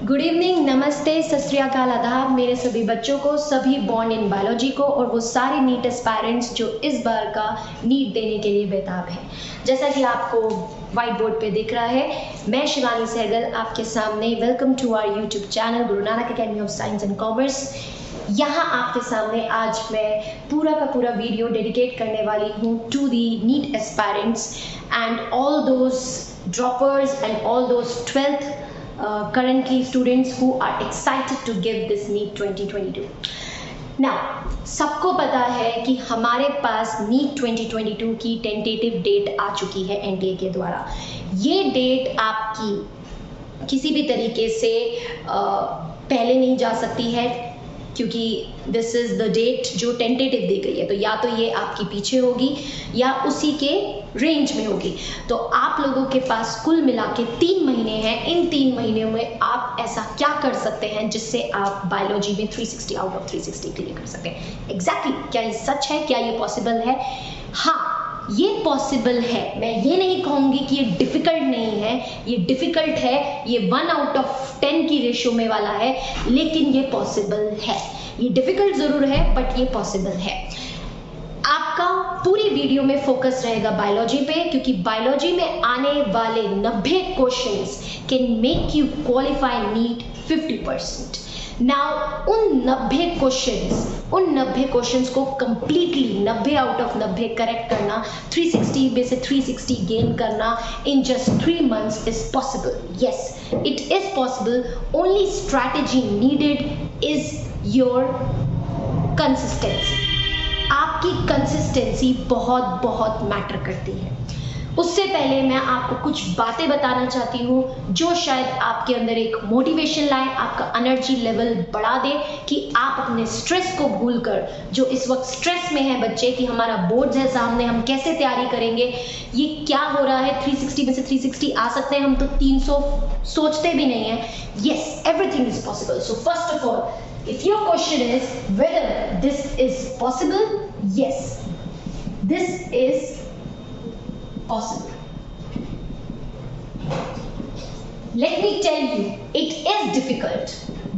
Good evening, नमस्ते, सत श्री अकाल, आदाब मेरे सभी बच्चों को, सभी बॉर्न इन बायोलॉजी को और वो सारे नीट एस्पायरेंट्स जो इस बार का नीट देने के लिए बेताब हैं। जैसा कि आपको व्हाइट बोर्ड पे दिख रहा है, मैं शिवानी सहगल आपके सामने welcome to our YouTube channel Guru Nanak academy of science and commerce. यहाँ आपके सामने आज मैं पूरा का पूरा वीडियो डेडिकेट करने वाली हूँ to the NEET aspirants and all those droppers and all those 12th currently students who are excited to give this NEET 2022. Now, सबको पता है कि हमारे पास NEET 2022 की टेंटेटिव डेट आ चुकी है NTA के द्वारा। ये डेट आपकी किसी भी तरीके से पहले नहीं जा सकती है क्योंकि दिस इज़ द डेट जो टेंटेटिव दी गई है, तो या तो ये आपकी पीछे होगी या उसी के रेंज में होगी। तो आप लोगों के पास कुल मिला के 3 महीने हैं। इन 3 महीनों में आप ऐसा क्या कर सकते हैं जिससे आप बायोलॉजी में 360 आउट ऑफ 360 क्लियर कर सकें। एग्जैक्टली क्या ये सच है, क्या ये पॉसिबल है? हाँ, ये पॉसिबल है। मैं ये नहीं कहूँगी कि ये डिफ़िकल्ट नहीं है, ये डिफ़िकल्ट है, ये 1 आउट ऑफ 10 की रेशो में वाला है, लेकिन ये पॉसिबल है। ये डिफ़िकल्ट ज़रूर है बट ये पॉसिबल है। आपका पूरी वीडियो में फोकस रहेगा बायोलॉजी पे, क्योंकि बायोलॉजी में आने वाले 90 questions can make you qualify NEET 50%। Now उन 90 क्वेश्चंस को कंप्लीटली 90 आउट ऑफ 90 करेक्ट करना, 360 में से 360 गेन करना in just 3 months is possible. Yes, it is possible. Only strategy needed is your consistency. आपकी कंसिस्टेंसी बहुत मैटर करती है। उससे पहले मैं आपको कुछ बातें बताना चाहती हूँ जो शायद आपके अंदर एक मोटिवेशन लाए, आपका एनर्जी लेवल बढ़ा दे कि आप अपने स्ट्रेस को भूलकर, जो इस वक्त स्ट्रेस में है बच्चे कि हमारा बोर्ड्स है सामने, हम कैसे तैयारी करेंगे, ये क्या हो रहा है, 360 में से 360 आ सकते हैं, हम तो 300 सोचते भी नहीं है। Yes, everything is possible. So first of all, if your question is whether this is possible, yes, this is possible. Let me tell you, it is difficult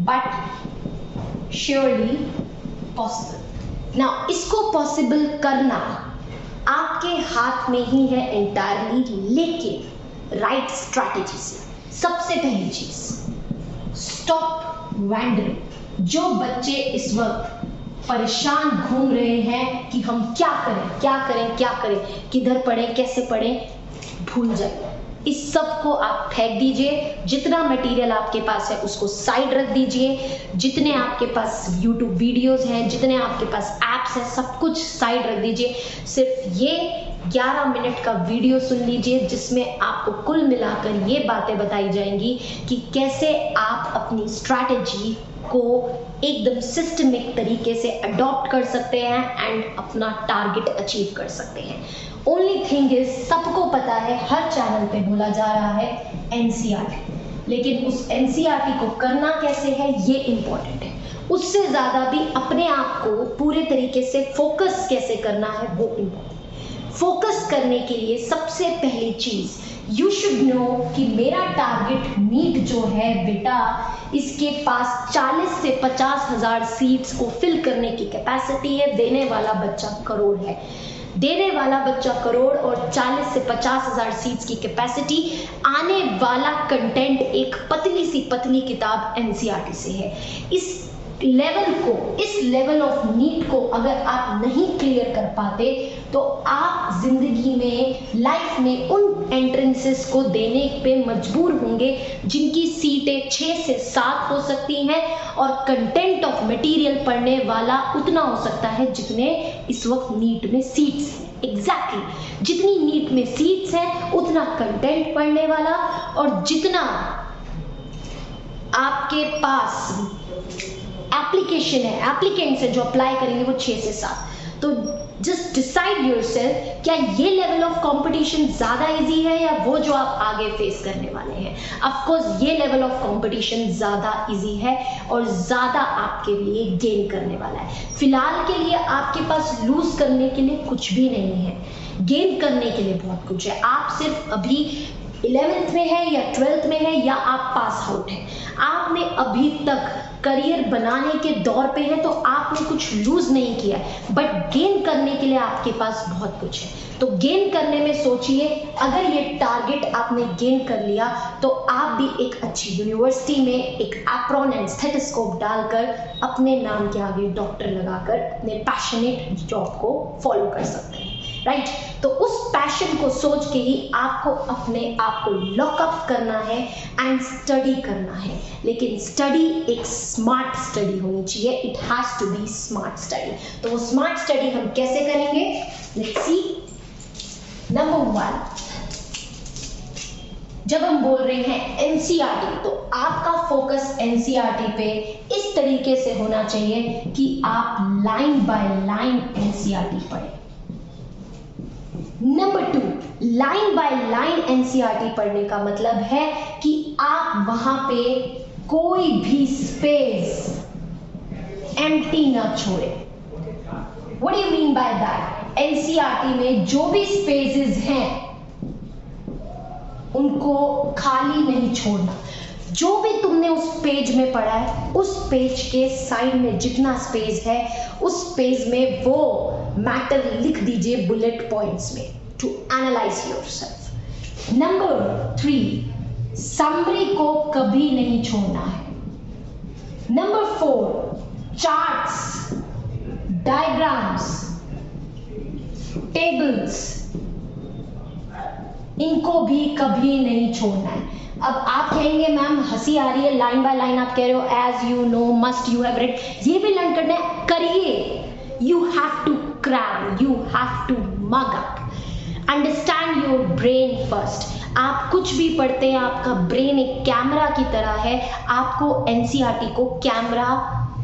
but surely possible. Now, इसको possible करना आपके हाथ में ही है entirely, लेकिन right strategy से। सबसे पहली चीज, stop wandering। जो बच्चे इस वक्त परेशान घूम रहे हैं कि हम क्या करें, किधर पढ़ें, कैसे पढ़ें, भूल जाइए। इस सब को आप फेंक दीजिए। जितना मटेरियल आपके पास है उसको साइड रख दीजिए। जितने आपके पास YouTube वीडियोस हैं, जितने आपके पास ऐप्स हैं, सब कुछ साइड रख दीजिए। सिर्फ ये 11 मिनट का वीडियो सुन लीजिए जिसमें आपको कुल मिलाकर ये बातें बताई जाएंगी कि कैसे आप अपनी स्ट्रैटेजी को एकदम सिस्टमिक तरीके से अडॉप्ट कर सकते हैं एंड अपना टारगेट अचीव कर सकते हैं। ओनली थिंग इज, सबको पता है, हर चैनल पे बोला जा रहा है NCERT, लेकिन उस NCERT को करना कैसे है ये इंपॉर्टेंट है। उससे ज़्यादा भी अपने आप को पूरे तरीके से फोकस कैसे करना है वो इंपॉर्टेंट। फोकस करने के लिए सबसे पहली चीज़, यू शुड नो कि मेरा टारगेट नीट जो है बेटा, इसके पास 40 से 50 हज़ार सीट्स को फिल करने की कैपेसिटी है। देने वाला बच्चा करोड़ है, देने वाला बच्चा करोड़ और 40 से 50 हज़ार सीट्स की कैपेसिटी। आने वाला कंटेंट एक पतली सी पतली किताब NCERT से है। इस लेवल ऑफ नीट को अगर आप नहीं क्लियर कर पाते तो आप जिंदगी में, लाइफ में उन एंट्रेंसेस को देने पे मजबूर होंगे जिनकी सीटें 6 से 7 हो सकती हैं और कंटेंट ऑफ मटेरियल पढ़ने वाला उतना हो सकता है जितने इस वक्त नीट में सीट्स हैं। एग्जैक्टली जितनी नीट में सीट्स हैं उतना कंटेंट पढ़ने वाला, और जितना आपके पास एप्लीकेशन है, एप्लीकेंट्स है जो अप्लाई करेंगे वो 6 से 7। तो जस्ट डिसाइड योरसेल्फ, क्या ये लेवल ऑफ कंपटीशन ज़्यादा इजी है या वो जो आप आगे फेस करने वाले हैं। ऑफ कोर्स ये लेवल ऑफ कंपटीशन ज़्यादा इजी है और ज़्यादा आपके लिए गेन करने वाला है। फिलहाल के लिए आपके पास लूज करने के लिए कुछ भी नहीं है, गेन करने के लिए बहुत कुछ है। आप सिर्फ अभी 11th में है या 12th में है या आप पास आउट हैं, आपने अभी तक करियर बनाने के दौर पे हैं, तो आपने कुछ लूज नहीं किया है, बट गेन करने के लिए आपके पास बहुत कुछ है। तो गेन करने में सोचिए, अगर ये टारगेट आपने गेन कर लिया तो आप भी एक अच्छी यूनिवर्सिटी में एक एप्रॉन एंड स्टेथोस्कोप डालकर अपने नाम के आगे डॉक्टर लगाकर अपने पैशनेट जॉब को फॉलो कर सकते हैं, राइट? तो उस पैशन को सोच के ही आपको अपने आप को लॉकअप करना है एंड स्टडी करना है, लेकिन स्टडी एक स्मार्ट स्टडी होनी चाहिए। It has to be smart study. तो वो स्मार्ट स्टडी हम कैसे करेंगे? Let's see. नंबर 1, जब हम बोल रहे हैं एनसीईआरटी, तो आपका फोकस एनसीईआरटी पे इस तरीके से होना चाहिए कि आप लाइन बाय लाइन एनसीईआरटी पढ़ें। Number 2, line by line NCERT पढ़ने का मतलब है कि आप वहां पे कोई भी स्पेस एम्प्टी ना छोड़े। What do you mean by that? NCERT में जो भी स्पेसेस हैं उनको खाली नहीं छोड़ना। जो भी तुमने उस पेज में पढ़ा है, उस पेज के साइड में जितना स्पेस है, उस पेज में वो मैटर लिख दीजिए बुलेट पॉइंट्स में, to analyse yourself. Number 3, summary को कभी नहीं छोड़ना है। नंबर 4, चार्ट्स, डायग्राम्स, टेबल्स, इनको भी कभी नहीं छोड़ना है। अब आप कहेंगे मैम हंसी आ रही है, लाइन बाय लाइन आप कह रहे हो, as you know, must, you have read, ये भी लर्न करना है, करिए। You have to cram, you have to mug up, understand your brain first. आप कुछ भी पढ़ते हैं, आपका ब्रेन एक कैमरा की तरह है, आपको एनसीईआरटी को कैमरा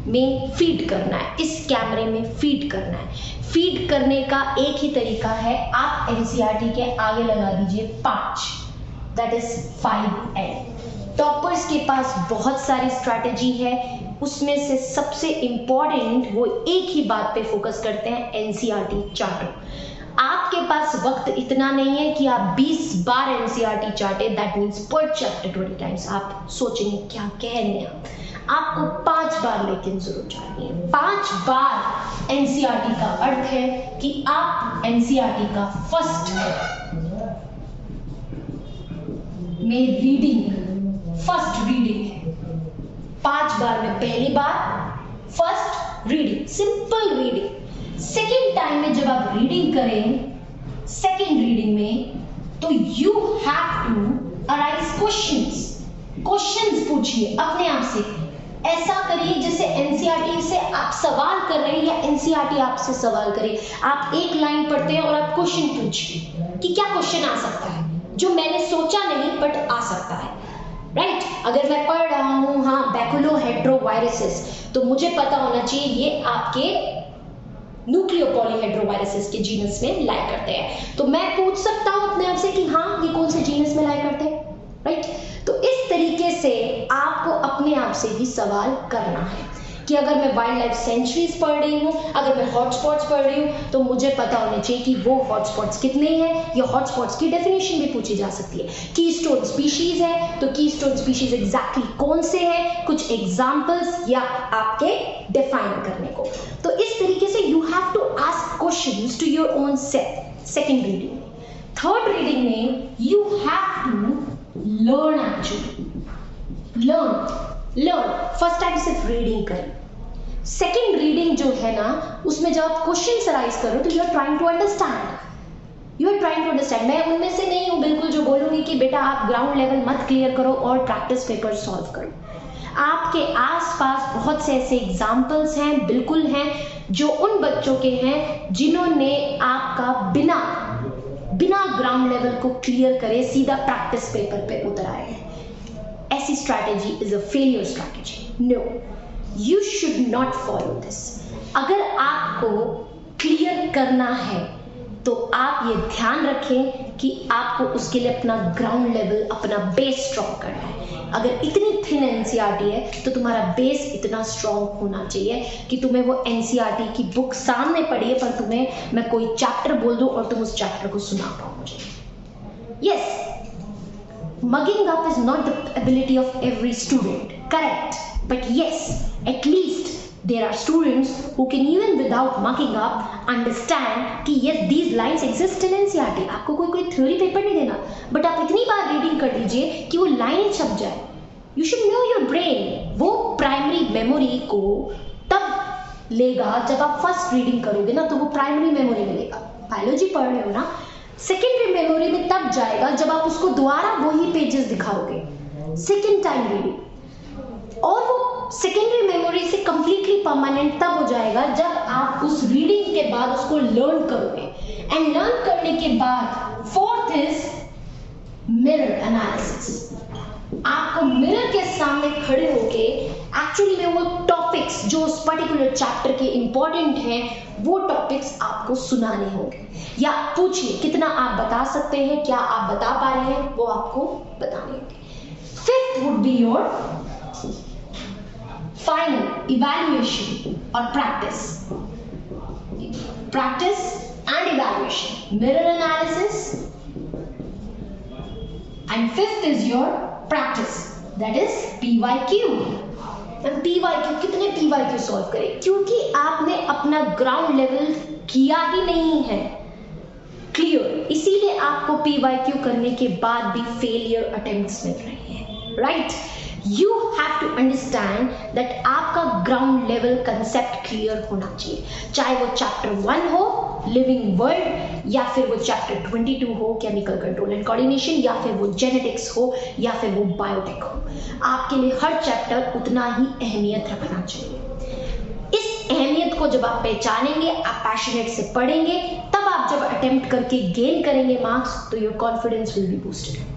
में फीड करना है, इस कैमरे में फीड करना है। फीड करने का एक ही तरीका है, आप एनसीईआरटी के आगे लगा दीजिए 5, दैट इज 5N। टॉपर्स के पास बहुत सारी स्ट्रैटेजी है, उसमें से सबसे इंपॉर्टेंट वो एक ही बात पे फोकस करते हैं, एनसीईआरटी चार्टर। आपके पास वक्त इतना नहीं है कि आप 20 बार एनसीईआरटी चार्टे, दैट मीन्स पर चैप्टर 20 टाइम्स। आप सोचेंगे क्या कह रहे हैं, आपको 5 बार लेकिन जरूर चाहिए। 5 बार एनसीईआरटी का अर्थ है कि आप एनसीईआरटी का फर्स्ट में रीडिंग, फर्स्ट रीडिंग है 5 बार में। पहली बार first reading, simple reading. Second time में जब आप रीडिंग करें, सेकेंड रीडिंग में, तो you have to arise questions. Questions पूछिए अपने आप से, ऐसा करिए जैसे एनसीईआरटी से आप सवाल कर रहे हैं या एनसीईआरटी आपसे सवाल करे। आप एक लाइन पढ़ते हैं और आप क्वेश्चन पूछिए कि क्या क्वेश्चन आ सकता है जो मैंने सोचा नहीं बट आ सकता है, राइट? अगर मैं पढ़ रहा हूं हाँ बैकुलोहेड्रोवायरसेस, तो मुझे पता होना चाहिए ये आपके न्यूक्लियोपॉलीहेड्रोवायरसेस के जीनस में लाई करते हैं। तो मैं पूछ सकता हूं अपने आप से कि हाँ ये कौन से जीनस में लाई करते हैं, राइट? तो इस तरीके से आपको अपने आप से भी सवाल करना है कि अगर मैं वाइल्ड लाइफ सेंचुरीज पढ़ रही हूँ, अगर मैं हॉटस्पॉट्स पढ़ रही हूँ, तो मुझे पता होना चाहिए कि वो हॉटस्पॉट्स कितने हैं, या हॉटस्पॉट्स की डेफिनेशन भी पूछी जा सकती है। कीस्टोन स्पीशीज है तो कीस्टोन स्पीशीज एग्जैक्टली कौन से हैं, कुछ एग्जांपल्स या आपके डिफाइन करने को। तो इस तरीके से you have to ask questions to your own self. Second reading में, थर्ड रीडिंग में you have to learn, actually learn. First time सिर्फ रीडिंग करें, सेकेंड रीडिंग जो है ना, उसमें जब आप क्वेश्चन अराइज करो तो you are trying to understand. मैं उनमें से नहीं हूं बिल्कुल जो बोलूंगी कि बेटा आप ग्राउंड लेवल मत क्लियर करो और प्रैक्टिस पेपर सॉल्व करो। आपके आसपास बहुत से ऐसे एग्जाम्पल्स हैं, बिल्कुल हैं, जो उन बच्चों के हैं जिन्होंने आपका बिना ग्राउंड लेवल को क्लियर करे सीधा प्रैक्टिस पेपर पे उतर आए हैं। ऐसी strategy is a failure strategy. No, you should not follow this. अगर आपको क्लियर करना है तो आप ये ध्यान रखें कि आपको उसके लिए अपना ग्राउंड लेवल, अपना बेस स्ट्रॉन्ग करना है। अगर इतनी थिन एनसीईआरटी है तो तुम्हारा बेस इतना स्ट्रॉन्ग होना चाहिए कि तुम्हें वो एनसीईआरटी की बुक सामने पड़ी है पर तुम्हें मैं कोई चैप्टर बोल दूं और तुम उस चैप्टर को सुना पाओ मुझे। Yes, mugging up is not the ability of every student, correct, but yes, at least there are students who can even without mugging up understand कि yes these lines exist in NCERT. आपको कोई theory paper नहीं देना, but आप इतनी बार reading कर लीजिए कि वो लाइन छप जाए. You should know your brain. वो प्राइमरी मेमोरी को तब लेगा जब आप फर्स्ट रीडिंग करोगे ना, तो वो प्राइमरी मेमोरी में लेगा. बायोलॉजी पढ़ रहे हो ना, सेकेंडरी मेमोरी में तब जाएगा जब आप उसको दोबारा वही पेजेस दिखाओगे सेकेंड टाइम रीडिंग, और वो सेकेंडरी मेमोरी से कंप्लीटली परमानेंट तब हो जाएगा जब आप उस रीडिंग के बाद उसको लर्न करोगे. एंड लर्न करने के बाद फोर्थ इज मिरर एनालिसिस. आपको मिरर के सामने खड़े होके एक्चुअली में वो टॉपिक्स जो उस पर्टिकुलर चैप्टर के इंपॉर्टेंट हैं वो टॉपिक्स आपको सुनाने होंगे, या पूछिए कितना आप बता सकते हैं, क्या आप बता पा रहे हैं, वो आपको बताने होंगे. Fifth would be your final evaluation और practice and evaluation, mirror analysis, and fifth is your practice, that is PYQ. PYQ कितने PYQ सॉल्व करें, क्योंकि आपने अपना ग्राउंड लेवल किया ही नहीं है क्लियर, इसीलिए आपको PYQ करने के बाद भी फेलियर अटेम्प्ट्स मिल रहे हैं, right. You have to understand that आपका ग्राउंड लेवल कंसेप्ट क्लियर होना चाहिए, चाहे वो चैप्टर 1 हो लिविंग वर्ल्ड, या फिर वो चैप्टर 22 हो केमिकल कंट्रोल एंड कोऑर्डिनेशन, या फिर वो जेनेटिक्स हो, या फिर वो बायोटेक हो. आपके लिए हर चैप्टर उतना ही अहमियत रखना चाहिए. इस अहमियत को जब आप पहचानेंगे, आप पैशनेट से पढ़ेंगे, तब आप जब अटेम्प्ट करके गेन करेंगे मार्क्स, तो your confidence will be boosted.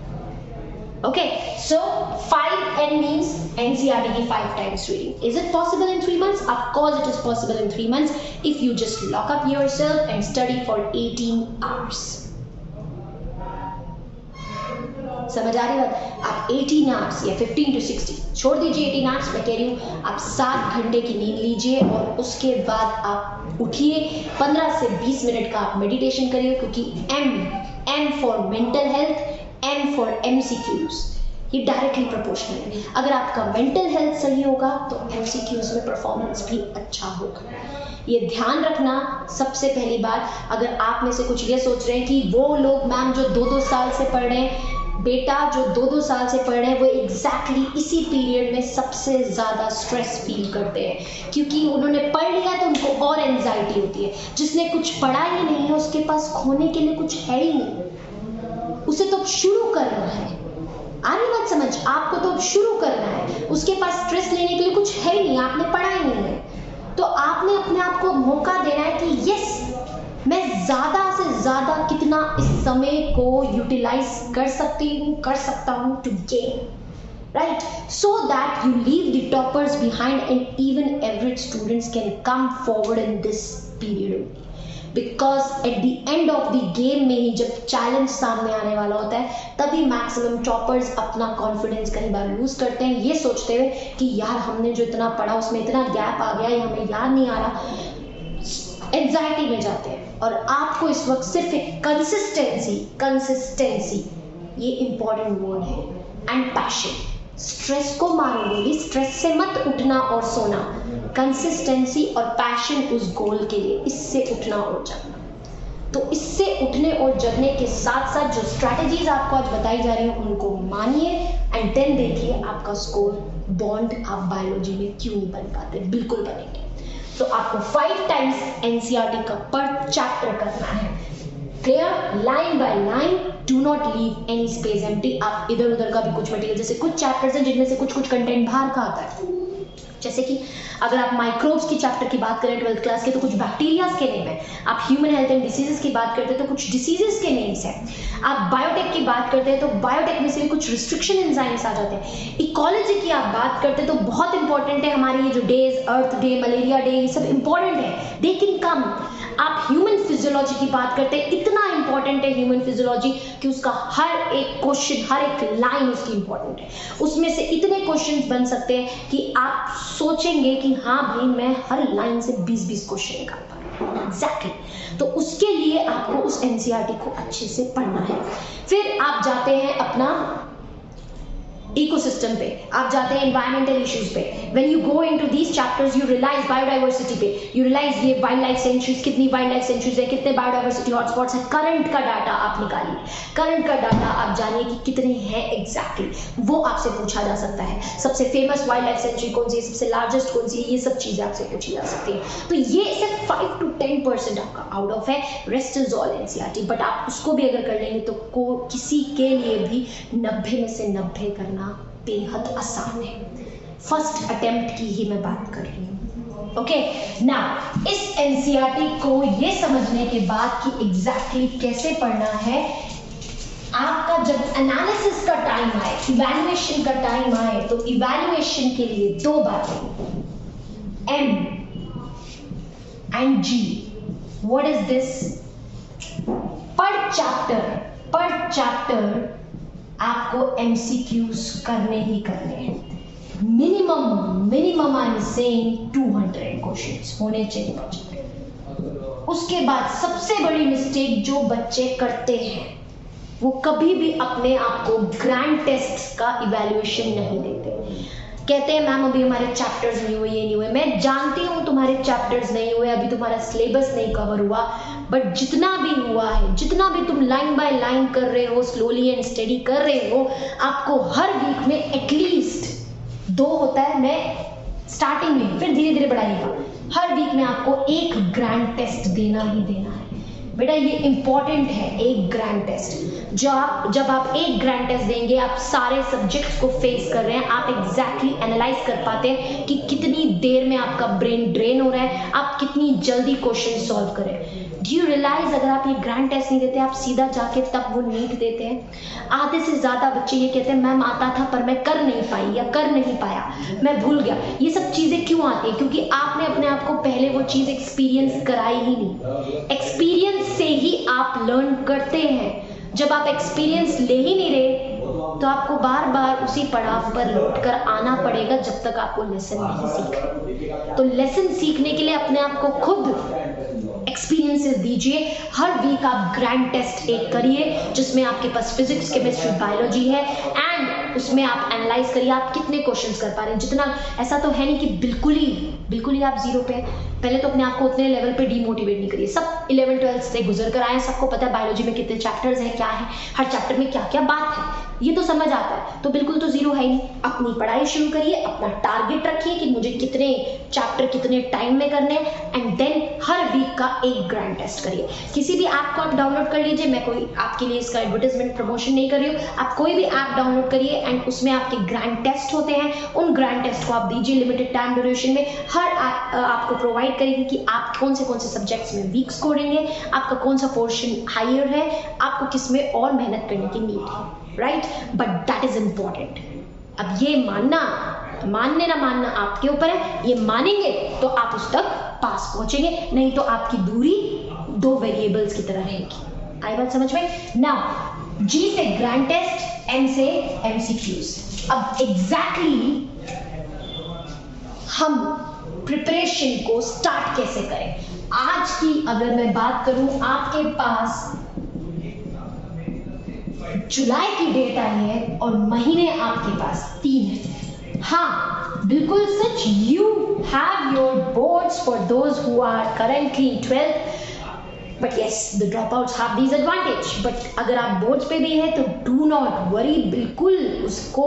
Okay, so 5N means NCERT की 5 times reading. Is it possible in 3 months? Of course it is possible in 3 months if you just lock up yourself and study for 18 hours. समझ आ रही बात? आप 18 hours या 15 to 16 छोड़ दीजिए 18 hours, मैं कह रही हूँ आप 7 घंटे की नींद लीजिए और उसके बाद आप उठिए, 15 से 20 मिनट का आप मेडिटेशन करिए, क्योंकि M for mental health, M for MCQs, ये डायरेक्टली प्रोपोर्शनल है. अगर आपका मेंटल हेल्थ सही होगा तो MCQs में परफॉर्मेंस भी अच्छा होगा. ये ध्यान रखना सबसे पहली बात. अगर आप में से कुछ ये सोच रहे हैं कि वो लोग मैम जो 2-2 साल से पढ़ रहे हैं, बेटा जो 2-2 साल से पढ़ रहे हैं वो एग्जैक्टली इसी पीरियड में सबसे ज़्यादा स्ट्रेस फील करते हैं, क्योंकि उन्होंने पढ़ लिया तो उनको और एंजाइटी होती है. जिसने कुछ पढ़ा ही नहीं है उसके पास खोने के लिए कुछ है ही नहीं, उसे तो अब शुरू करना है. आ रही बात समझ? आपको तो अब शुरू करना है, उसके पास स्ट्रेस लेने के लिए कुछ है ही नहीं, आपने पढ़ा ही नहीं है, तो आपने अपने आप को मौका देना है कि यस मैं ज़्यादा से ज़्यादा कितना इस समय को यूटिलाइज कर सकता हूँ to gain, right, so that you leave the toppers behind and even average students can come forward in this period. Because at the end of the game में ही जब चैलेंज सामने आने वाला होता है, तभी मैक्सिमम टॉपर्स अपना कॉन्फिडेंस कई बार लूज करते हैं, ये सोचते हुए कि यार हमने जो इतना पढ़ा उसमें इतना गैप आ गया, ये हमें याद नहीं आ रहा, एंजाइटी में जाते हैं. और आपको इस वक्त सिर्फ एक कंसिस्टेंसी ये इंपॉर्टेंट वर्ड है, एंड पैशन. स्ट्रेस को मारोगे भी, स्ट्रेस से मत उठना और सोना, कंसिस्टेंसी और पैशन उस गोल के लिए, इससे उठना और जगना. तो इससे उठने और जगने के साथ साथ जो स्ट्रैटेजीज आपको आज बताई जा रही हैं उनको मानिए, एंड देन देखिए आपका स्कोर बॉन्ड आप बायोलॉजी में क्यों नहीं बन पाते, बिल्कुल बनेंगे. तो आपको 5 times NCERT का पर चैप्टर करना है, clear, line by line, do not leave any space empty. आप इधर उधर का भी कुछ मटेरियल, जैसे कुछ चैप्टर्स हैं जिनमें से कुछ कंटेंट बाहर का आता है, जैसे कि अगर आप माइक्रोब्स की चैप्टर की बात करें 12th क्लास के, तो कुछ बैक्टीरियाज के नेम है. आप ह्यूमन हेल्थ एंड डिसीजेस की बात करते हैं तो कुछ डिसीजेस के नेम्स हैं. आप बायोटेक की बात करते हैं तो बायोटेक में से भी कुछ रिस्ट्रिक्शन एंजाइम्स आ जाते हैं. इकोलॉजी की आप बात करते हैं तो बहुत इंपॉर्टेंट है हमारे ये जो डेज, अर्थ डे, मलेरिया डे, ये सब इंपॉर्टेंट है, दे कैन कम. आप ह्यूमन फिजियोलॉजी की बात करते हैं, इतना इंपॉर्टेंट है ह्यूमन फिजियोलॉजी कि उसका हर एक क्वेश्चन, हर एक लाइन उसकी इंपॉर्टेंट है. उसमें से इतने क्वेश्चंस बन सकते हैं कि आप सोचेंगे कि हाँ भाई मैं हर लाइन से 20-20 क्वेश्चन निकाल पा रहा हूँ. एग्जैक्टली. तो उसके लिए आपको उस NCERT को अच्छे से पढ़ना है. फिर आप जाते हैं अपना इकोसिस्टम पे, आप जाते हैं एनवायरमेंटल इश्यूज पे। When you go into these chapters you realise biodiversity पे, यू रियलाइज ये वाइल्ड लाइफ सेंचुरीज, कितनी वाइल्ड लाइफ सेंचुरीज है, कितने बायोडाइवर्सिटी हॉटस्पॉट्स हैं, करंट का डाटा आप निकालिए, करंट का डाटा आप जानिए कि कितने हैं एग्जैक्टली, वो आपसे पूछा जा सकता है। सबसे फेमस वाइल्ड लाइफ सेंचुरी कौन सी है, सबसे लार्जेस्ट कौन सी है, ये सब चीजें आपसे पूछी जा सकती है। तो ये सिर्फ 5 to 10% आपका आउट ऑफ है, rest is all NCERT. But आप उसको भी अगर कर लेंगे तो किसी के लिए भी 90 में से 90 करना बेहद आसान है। फर्स्ट अटेम्प्ट की ही मैं बात कर रही हूँ। ओके नाउ इस एनसीईआरटी को ये समझने के बाद कि एग्जैक्टली कैसे पढ़ना है, आपका जब एनालिसिस का टाइम आए, इवैल्यूएशन का टाइम आए, तो इवैल्यूएशन के लिए 2 बातें, M and G. What is this? पर चैप्टर आपको एमसीक्यूज करने ही करने हैं। Minimum I am saying 200 questions होने चाहिए बच्चे। उसके बाद सबसे बड़ी मिस्टेक जो बच्चे करते हैं वो कभी भी अपने आप को ग्रैंड टेस्ट का इवैल्यूएशन नहीं देते। कहते हैं मैम अभी हमारे चैप्टर्स नहीं हुए, ये नहीं हुए। मैं जानती हूँ तुम्हारे चैप्टर्स नहीं हुए, अभी तुम्हारा सिलेबस नहीं कवर हुआ, बट जितना भी हुआ है, जितना भी तुम लाइन बाय लाइन कर रहे हो, स्लोली एंड स्टडी कर रहे हो, आपको हर वीक में एटलीस्ट 2 होता है, मैं स्टार्टिंग में फिर धीरे धीरे बढ़ाइएगा, हर वीक में आपको एक ग्रैंड टेस्ट देना ही देना है। बेटा ये इंपॉर्टेंट है, एक ग्रैंड टेस्ट। जब आप एक ग्रैंड टेस्ट देंगे, आप सारे सब्जेक्ट्स को फेस कर रहे हैं, आप एग्जैक्टली एनालाइज कर पाते हैं कि कितनी देर में आपका ब्रेन ड्रेन हो रहा है, आप कितनी जल्दी क्वेश्चन सॉल्व करें। डू यू रियलाइज अगर आप ये ग्रैंड टेस्ट नहीं देते, आप सीधा जाके तब वो नीट देते हैं। आधे से ज्यादा बच्चे ये कहते हैं मैम आता था पर मैं कर नहीं पाई या कर नहीं पाया, मैं भूल गया। ये सब चीजें क्यों आती है? क्योंकि आपने अपने आप को पहले वो चीज एक्सपीरियंस कराई ही नहीं। एक्सपीरियंस से ही आप लर्न करते हैं। जब आप एक्सपीरियंस ले ही नहीं रहे तो आपको बार बार उसी पड़ाव पर लौट कर आना पड़ेगा जब तक आपको लेसन नहीं सीख। तो लेसन सीखने के लिए अपने आप को खुद एक्सपीरियंसेस दीजिए। हर वीक आप ग्रैंड टेस्ट एक करिए जिसमें आपके पास फिजिक्स, केमिस्ट्री, बायोलॉजी है, एंड उसमें आप एनालाइज करिए आप कितने क्वेश्चंस कर पा रहे हैं। जितना, ऐसा तो है नहीं कि बिल्कुल ही आप जीरो पे हैं। पहले तो अपने आप को उतने लेवल पे डीमोटिवेट नहीं करिए। सब 11-12 से गुजर कर आए, सबको पता है बायोलॉजी में कितने चैप्टर्स हैं, क्या है, हर चैप्टर में क्या क्या बात है, ये तो समझ आता है। तो बिल्कुल तो जीरो है ही नहीं। अपनी पढ़ाई शुरू करिए, अपना टारगेट रखिए कि मुझे कितने चैप्टर कितने टाइम में करने हैं, एंड देन हर वीक का एक ग्रैंड टेस्ट करिए। किसी भी ऐप को आप डाउनलोड कर लीजिए, मैं कोई आपके लिए इसका एडवर्टाइजमेंट प्रमोशन नहीं कर रही हूँ। आप कोई भी ऐप डाउनलोड करिए एंड उसमें आपके ग्रैंड टेस्ट होते हैं, उन ग्रैंड टेस्ट को आप दीजिए लिमिटेड टाइम ड्यूरेशन में। हर ऐप आपको प्रोवाइड करेगी कि आप कौन से सब्जेक्ट्स में वीक स्कोरेंगे, आपका कौन सा पोर्शन हायर है, आपको किस में और मेहनत करने की नीड है, right? But that is important. अब ये मानने ना मानना आपके ऊपर है। ये मानेंगे तो आप उस तक पास पहुंचेंगे, नहीं तो आपकी दूरी 2 वेरिएबल्स की तरह रहेगी। आई बात समझ में? नाउ जी से ग्रैंड टेस्ट, एम से एमसीक्यूज। अब एग्जैक्टली हम प्रिपरेशन को स्टार्ट कैसे करें? आज की अगर मैं बात करूं, आपके पास जुलाई की डेट आई है और महीने आपके पास 3 हैं। हाँ, बिल्कुल सच। You have your boards for those who are currently 12th, but yes the drop outs have these advantage. But अगर आप बोर्ड्स पे भी हैं तो डू नॉट वरी, बिल्कुल उसको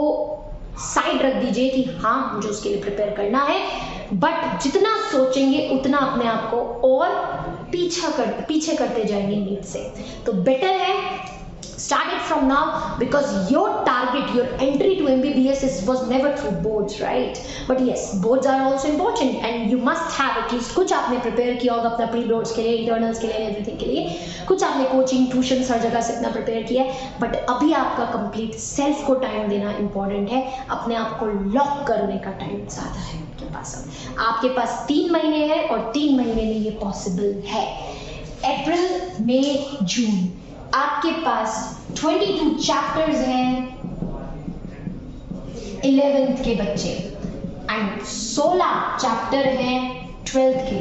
साइड रख दीजिए कि हाँ मुझे उसके लिए प्रिपेयर करना है। बट जितना सोचेंगे उतना अपने आप को और पीछे करते जाएंगे नीट से। तो बेटर है start it from now, because your target, your entry to MBBS was never through boards, right? But yes, boards are also important and you must have at least कुछ आपने प्रिपेयर किया होगा अपना pre boards के लिए, internals के लिए, everything के लिए। कुछ आपने कोचिंग, ट्यूशन, हर जगह से अपना प्रिपेयर किया है। बट अभी आपका कंप्लीट सेल्फ को टाइम देना इंपॉर्टेंट है। अपने आप को लॉक करने का टाइम ज़्यादा है आपके पास। आपके पास 3 महीने हैं और 3 महीने में ये पॉसिबल है। अप्रैल, मई, जून आपके पास 22 चैप्टर्स हैं 11th के बच्चे एंड 16 चैप्टर हैं 12th के।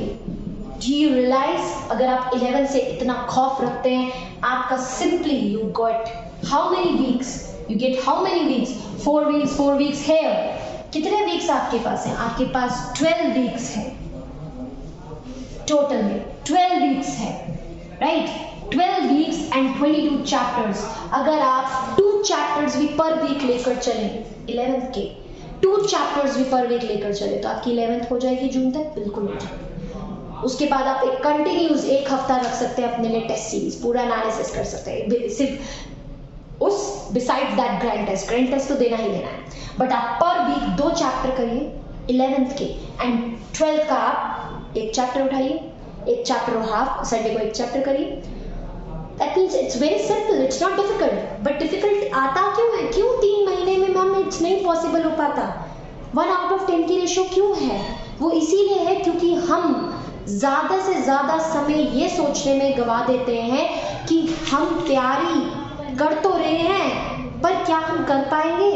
डू यू रियलाइज अगर आप 11 से इतना खौफ रखते हैं, आपका simply you get how many weeks? 4 weeks है। कितने वीक्स आपके पास हैं? आपके पास 12 वीक्स है टोटल में, 12 वीक्स है, राइट? 12 weeks and 22 chapters. अगर आप 2 चैप्टर्स भी पर वीक लेकर चले, 11th के 2 चैप्टर्स भी पर वीक लेकर चले, तो आपकी 11th हो जाएगी जून तक, बिल्कुल हो जाएगी। उसके बाद आप एक कंटिन्यूस 1 हफ्ता रख सकते हैं अपने लिए टेस्ट सीरीज, पूरा एनालिसिस कर सकते हैं सिर्फ उस बिसाइड्स दैट ग्रैंड टेस्ट तो देना ही देना है, बट आप पर वीक 2 चैप्टर करिए 11th के, एंड 12th का आप 1 चैप्टर उठाइए, 1 चैप्टर और हाफ, संडे को 1 चैप्टर करिए। That means it's very simple, it's not difficult, but difficult आता क्यों है? क्यों 3 महीने में मैम इट्स नहीं पॉसिबल हो पाता? 1/10 की रेशो क्यों है? वो इसीलिए है क्योंकि हम ज़्यादा से ज़्यादा समय ये सोचने में गवा देते हैं कि हम तैयारी कर तो रहे हैं, पर क्या हम कर पाएंगे?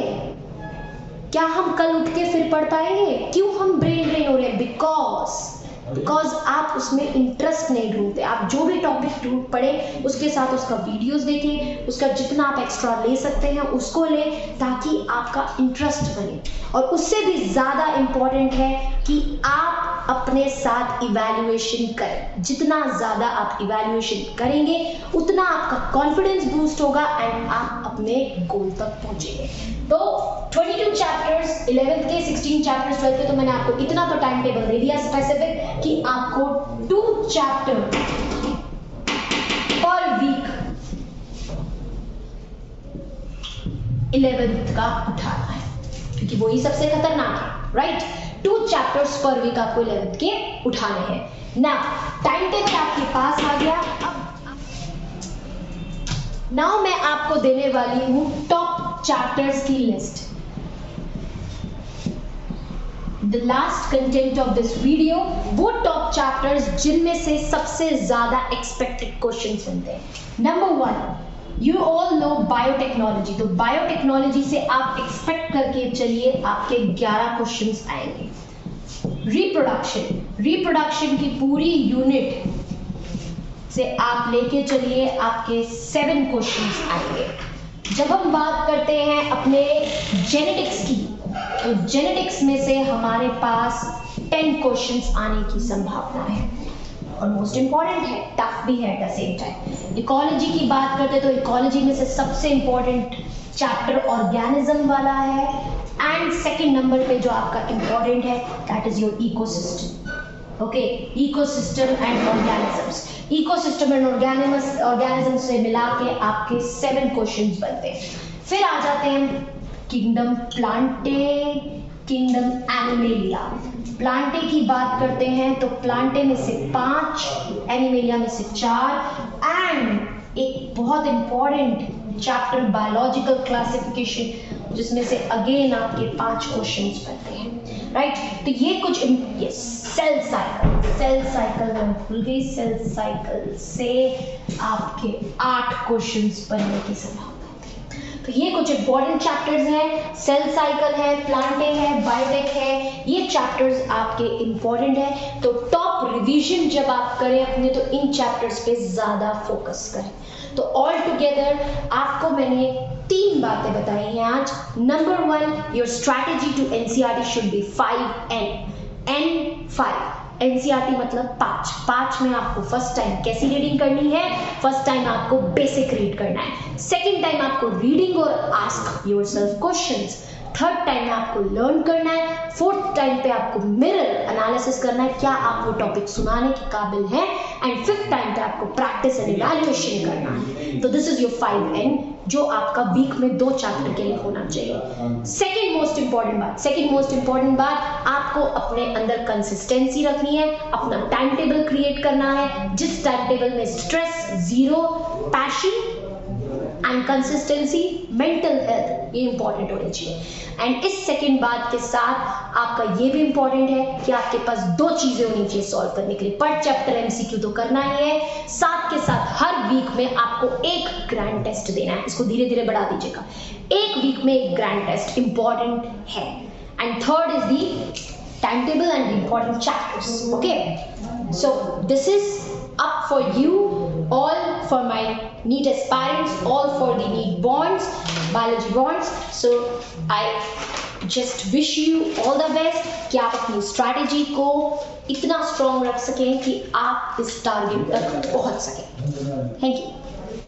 क्या हम कल उठ के फिर पढ़ पाएंगे? क्यों हम ब्रेन ड्रेन हो रहे हैं? बिकॉज आप उसमें इंटरेस्ट नहीं ढूंढते। आप जो भी टॉपिक पढ़े उसके साथ उसका वीडियोस देखें, उसका जितना आप एक्स्ट्रा ले सकते हैं उसको लें, ताकि आपका इंटरेस्ट बने। और उससे भी ज़्यादा इम्पॉर्टेंट है कि आप अपने साथ इवैल्यूएशन करें। जितना ज़्यादा आप इवैल्यूएशन करेंगे उतना आपका कॉन्फिडेंस बूस्ट होगा एंड आप अपने गोल तक पहुंचेंगे। तो 22 चैप्टर्स 11th के, 16 चैप्टर्स 12th के, तो मैंने आपको इतना तो टाइम टेबल दे दिया स्पेसिफिक कि आपको 2 चैप्टर पर वीक 11th का उठाना है, क्योंकि वही सबसे खतरनाक है, राइट? 2 चैप्टर्स पर वीक आपको 11th के उठाने हैं। ना टाइम टेबल आपके पास आ गया। अब नाउ मैं आपको देने वाली हूं टॉप चैप्टर्स की list. The last content of this video, वो टॉप चैप्टर्स जिनमें से सबसे ज्यादा एक्सपेक्टेड क्वेश्चंस बनते हैं। Number 1, you all know biotechnology. तो बायोटेक्नोलॉजी से आप एक्सपेक्ट करके चलिए आपके 11 क्वेश्चंस आएंगे। रिप्रोडक्शन की पूरी यूनिट से आप लेके चलिए आपके 7 क्वेश्चंस आएंगे। जब हम बात करते हैं अपने जेनेटिक्स की, तो जेनेटिक्स में से हमारे पास 10 क्वेश्चंस आने की संभावना है और मोस्ट इंपॉर्टेंट है, टफ भी है at the same time. Ecology की बात करते हैं तो इकोलॉजी में से सबसे इंपॉर्टेंट चैप्टर ऑर्गेनिज्म वाला है, एंड सेकंड नंबर पे जो आपका इंपॉर्टेंट है that is your ecosystem. Okay, ecosystem and organisms. Ecosystem and organism से मिला के आपके 7 क्वेश्चंस बनते हैं। फिर आ जाते हैं kingdom Plantae, kingdom animalia. Plantae की बात करते हैं तो प्लांटे में से 5, एनिमेलिया में से 4, एंड एक बहुत इंपॉर्टेंट चैप्टर बायोलॉजिकल क्लासिफिकेशन, जिसमें से अगेन आपके 5 क्वेश्चंस बनते हैं, राइट? तो ये कुछ सेल साइकिल में भूल गई, सेल साइकिल से आपके 8 क्वेश्चंस बनने की संभावना। तो ये कुछ इंपॉर्टेंट चैप्टर्स हैं, सेल साइकिल है, प्लांटे है, बायोटेक है, ये चैप्टर्स आपके इंपॉर्टेंट है। तो टॉप रिवीजन जब आप करें अपने, तो इन चैप्टर्स पे ज्यादा फोकस करें। तो ऑल टुगेदर आपको मैंने 3 बातें बताई हैं आज। Number 1, your strategy to NCERT should be 5 NCERT मतलब 5 में आपको फर्स्ट टाइम कैसी रीडिंग करनी है? फर्स्ट टाइम आपको बेसिक रीड करना है, सेकंड टाइम आपको रीडिंग और ask yourself questions, third time में आपको लर्न करना है, फोर्थ टाइम पे आपको मिरर एनालिसिस करना है, क्या आप वो टॉपिक सुनाने के काबिल हैं, एंड फिफ्थ टाइम पे आपको प्रैक्टिस एंड इवैल्यूएशन करना है। तो दिस इज योर 5N, जो आपका वीक में 2 चैप्टर के लिए होना चाहिए। सेकेंड मोस्ट इंपॉर्टेंट बात, आपको अपने अंदर कंसिस्टेंसी रखनी है, अपना टाइम टेबल क्रिएट करना है, जिस टाइम टेबल में stress 0, passion and consistency, mental health, ये इंपॉर्टेंट होनी चाहिए। एंड इस सेकंड बात के साथ आपका ये भी इंपॉर्टेंट है कि आपके पास 2 चीजें होनी चाहिए सॉल्व करने के लिए। पर चैप्टर एमसीक्यू तो करना ही है, साथ के साथ हर वीक में आपको एक ग्रैंड टेस्ट देना है। इसको धीरे धीरे बढ़ा दीजिएगा, एक वीक में एक ग्रैंड टेस्ट इंपॉर्टेंट है। And third is the time table and important chapters. Okay, so this is up for you, all for my NEET aspirants, all for the NEET bonds, biology bonds. So I just wish you all the best कि आप अपनी strategy को इतना strong रख सकें कि आप इस टारगेट तक पहुंच सकें। Thank you.